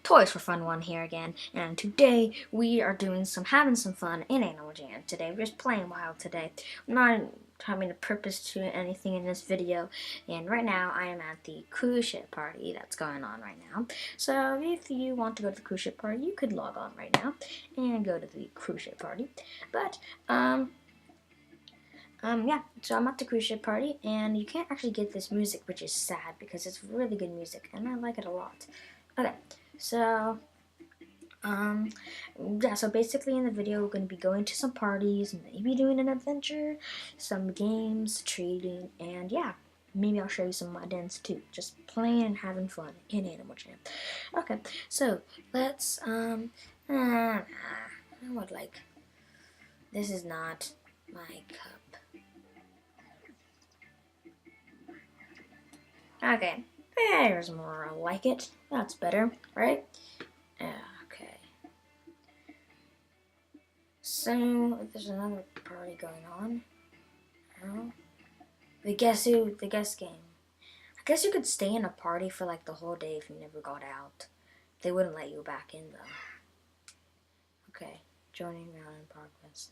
Toys for Fun 1 here again, and today we are having some fun in Animal Jam. Today we're just playing wild today. I'm not having a purpose to anything in this video, and right now I am at the cruise ship party that's going on right now. So if you want to go to the cruise ship party, you could log on right now and go to the cruise ship party. But yeah, so I'm at the cruise ship party, and you can't actually get this music, which is sad because it's really good music, and I like it a lot. Okay, so, yeah, so basically in the video, we're going to be going to some parties, maybe doing an adventure, some games, trading, and yeah, maybe I'll show you some of my dens too. Just playing and having fun in Animal Jam. Okay, so let's, I would like, this is not my cup. Okay, there's more like it. That's better, right? Okay. So, there's another party going on. Oh. The guess game. I guess you could stay in a party for like the whole day if you never got out. They wouldn't let you back in though. Okay, joining round in progress.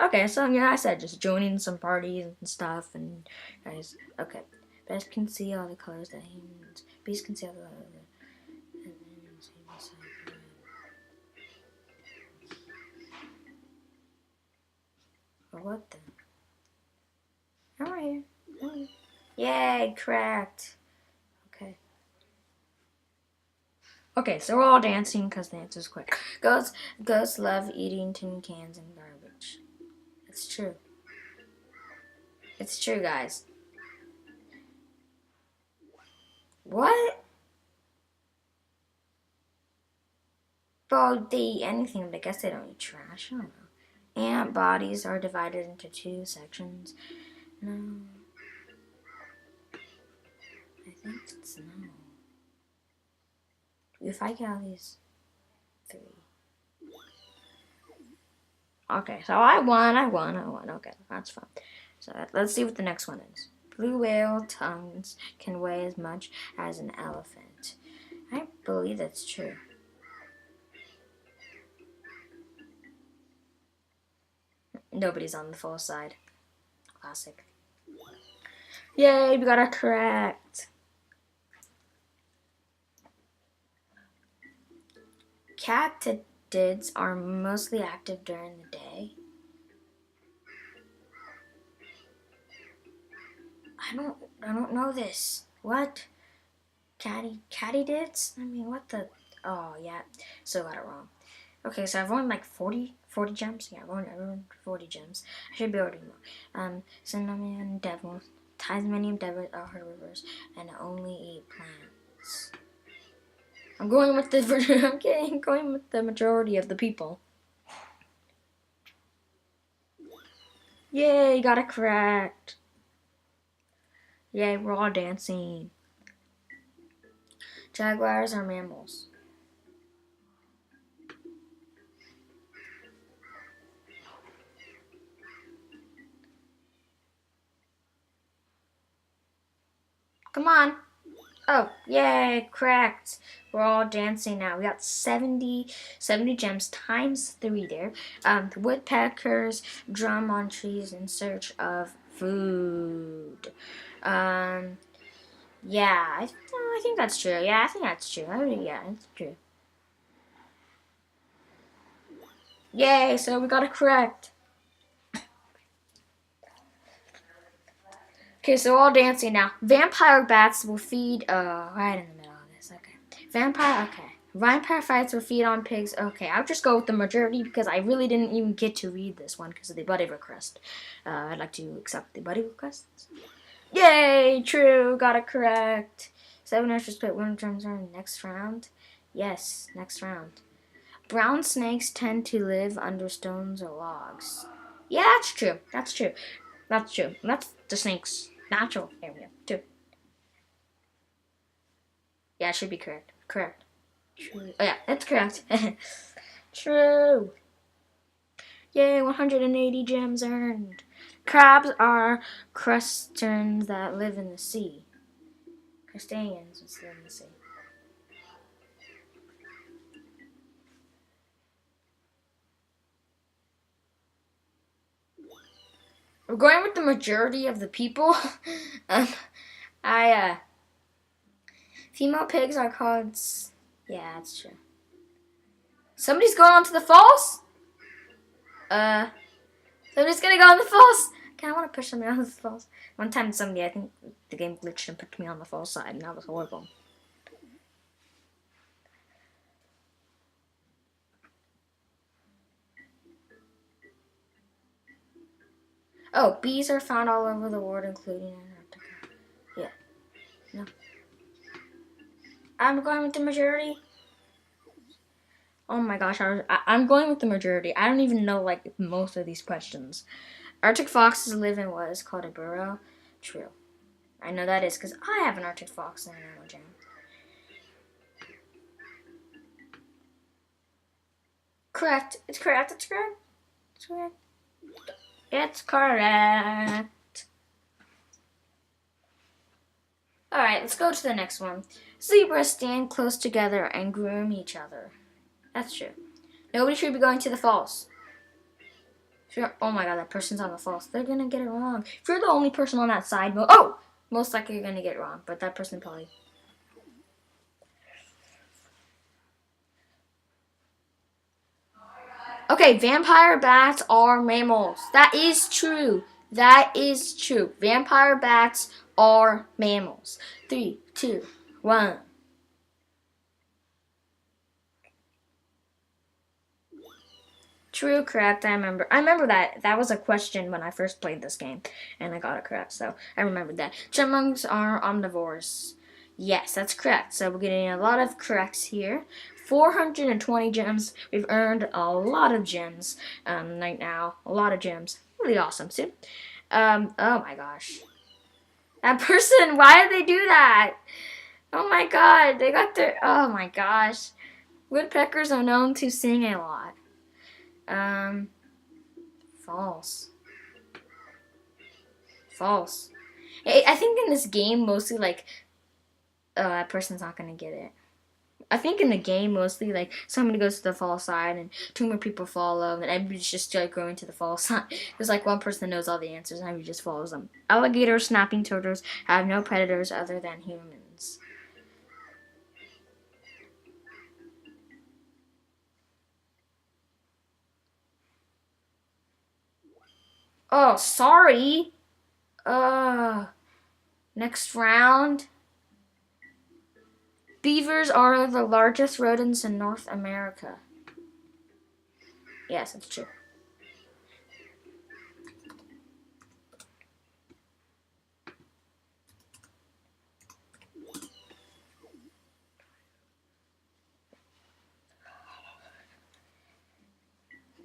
Okay, so yeah, I said just joining some parties and stuff, and guys, okay. Best can see all the colors that he means. Beast can see all the what the? I'm right here. Oh. Yay, cracked. Okay. Okay, so we're all dancing because the answer's quick. Ghosts love eating tin cans and garbage. It's true. It's true, guys. What? Well, they eat anything, but I guess they don't eat trash. I don't know. Ant bodies are divided into two sections. No. I think it's no. If I count these three. Okay, so I won. Okay, that's fine. So let's see what the next one is. Blue whale tongues can weigh as much as an elephant. I believe that's true. Nobody's on the full side. Classic. Yay, we got it correct. Catids are mostly active during the day. I don't know this. What? Catydids? I mean, what the? Oh, yeah. So got it wrong. Okay, so I've won like 40 gems. Yeah, I've won 40 gems. I should be able to do more. Cinnamon devils. Tasmanian devils are herbivores and only eat plants. I'm going with the majority of the people. Yay, got it correct. Yay, we're all dancing. Jaguars are mammals. Come on. Oh, yay, correct. We're all dancing now. We got 70 gems times 3 there. The woodpeckers drum on trees in search of food. Yeah, I think that's true. Yeah, I think that's true. Yeah, it's true. Yay, so we got it correct. Okay, so we're all dancing now. Vampire bats will feed, right in the middle of this. Okay. Vampire fights will feed on pigs. Okay, I'll just go with the majority because I really didn't even get to read this one because of the buddy request. I'd like to accept the buddy requests. Yay! True, got it correct. 7 extra split wind drums are in the next round. Yes, next round. Brown snakes tend to live under stones or logs. Yeah, that's true. That's true. That's true. That's the snake's natural area, too. Yeah, it should be correct. Correct. True. Oh, yeah, that's correct. True. Yay, 180 gems earned. Crabs are crustaceans that live in the sea. Crustaceans that live in the sea. We're going with the majority of the people. um, female pigs are called. Yeah, that's true. Somebody's going onto the falls. Somebody's gonna go on the falls. Okay, I want to push somebody on the falls. One time, I think the game glitched and put me on the falls side, and that was horrible. Oh, bees are found all over the world, including Antarctica. Yeah. No. I'm going with the majority. Oh my gosh, I'm going with the majority. I don't even know like most of these questions. Arctic foxes live in what is called a burrow. True. I know that is because I have an Arctic fox in an animal jam. Correct. It's correct. It's correct. It's correct. It's correct. Alright, let's go to the next one. Zebras stand close together and groom each other. That's true. Nobody should be going to the falls. Oh my god, that person's on the falls. They're gonna get it wrong. If you're the only person on that side, most likely you're gonna get it wrong. But that person probably. Okay, vampire bats are mammals. That is true. That is true. Vampire bats are mammals. 3, 2, 1. True, correct. I remember that. That was a question when I first played this game, and I got it correct. So I remembered that. Chipmunks are omnivores. Yes, that's correct. So we're getting a lot of corrects here. 420 gems. We've earned a lot of gems right now. A lot of gems. Really awesome. See? Oh my gosh. That person, why did they do that? Oh my god, they got their, oh my gosh. Woodpeckers are known to sing a lot. False. False. I think in this game, mostly like, that person's not gonna get it. I think in the game, mostly like somebody goes to the fall side and 2 more people follow, and everybody's just like going to the fall side. There's like one person that knows all the answers, and everybody just follows them. Alligators, snapping turtles have no predators other than humans. Oh, sorry. Next round. Beavers are the largest rodents in North America. Yes, that's true.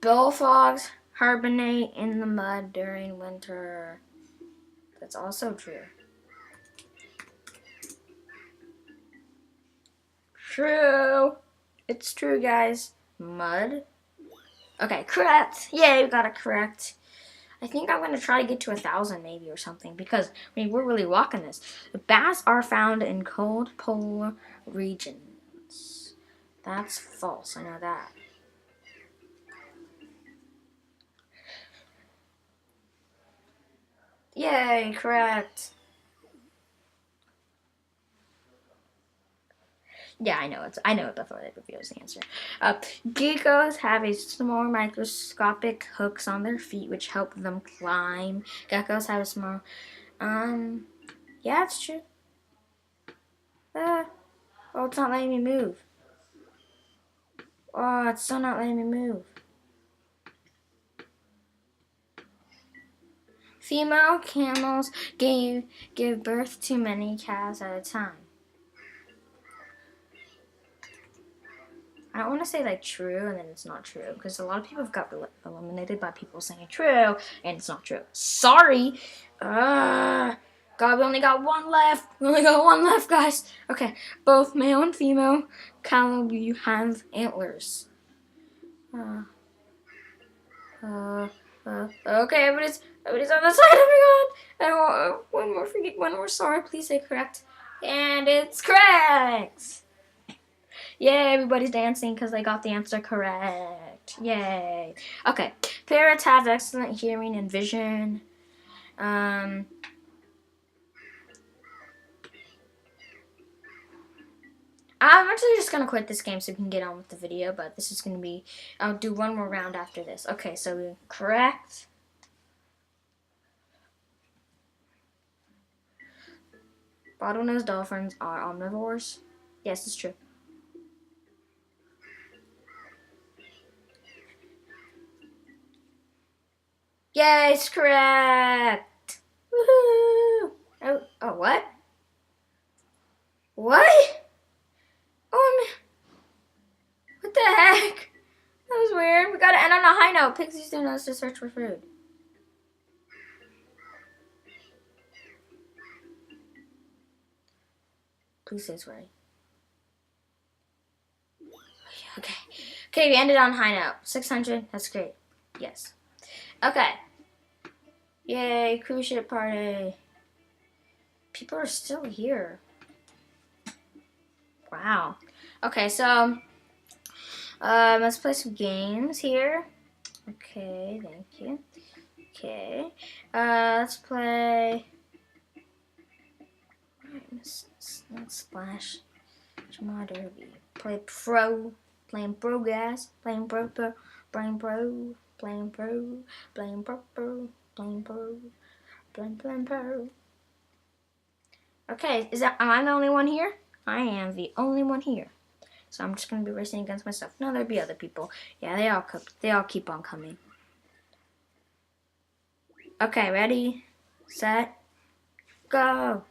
Bullfrogs hibernate in the mud during winter. That's also true. True. It's true, guys. Mud. Okay, correct. Yay, we got it correct. I think I'm going to try to get to 1,000 maybe or something because, I mean, we're really rocking this. The bats are found in cold polar regions. That's false. I know that. Yay, correct. Yeah, I know it before they reveals the answer. Geckos have a small microscopic hooks on their feet which help them climb. Geckos have a small, yeah, it's true. Oh, it's not letting me move. Oh, it's still not letting me move. Female camels give birth to many calves at a time. I don't want to say like true and then it's not true because a lot of people have got eliminated by people saying true and it's not true. Sorry. God, we only got one left. We only got one left, guys. Okay, both male and female caribou have antlers. Okay, everybody's on the side. Oh my god. One more. Sorry, please say correct. And it's correct. Yay, everybody's dancing because they got the answer correct. Yay. Okay, parrots have excellent hearing and vision. I'm actually just gonna quit this game so we can get on with the video, but this is gonna be, I'll do one more round after this. Okay, so correct. Bottlenose dolphins are omnivores. Yes, it's true. Yay, it's correct. Woohoo! Oh, what? What? Oh, what the heck? That was weird. We gotta end on a high note. Pigs use their nose to search for food. Please say it's right. Okay. Okay, we ended on a high note. 600. That's great. Yes. Okay. Yay, cruise ship party. People are still here. Wow. Okay, so let's play some games here. Okay, thank you. Okay. Let's play. Not Splash. Jamma Derby. Play Pro. Playing Pro guys. Playing Pro. Playing Pro. Playing Pro. Playing Pro. Playing Pro. Playing Pro. Okay, am I the only one here? I am the only one here. So I'm just gonna be racing against myself. No, there'll be other people. Yeah, they all keep on coming. Okay, ready, set, go.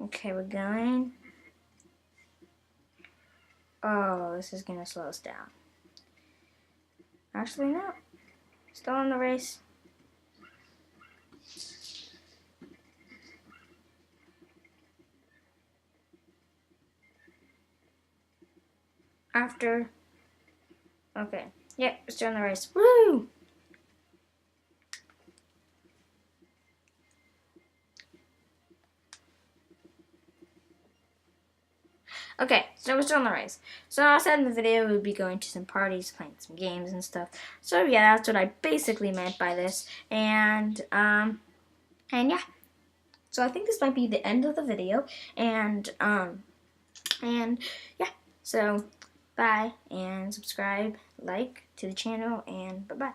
Okay, we're going. Oh, this is gonna slow us down. Actually, no. Still in the race. After. Okay. Yeah, we're still in the race. Woo! Okay, so we're still in the race. So I said in the video we would be going to some parties, playing some games and stuff. So yeah, that's what I basically meant by this. And yeah. So I think this might be the end of the video. And yeah. So bye and subscribe, like to the channel, and bye-bye.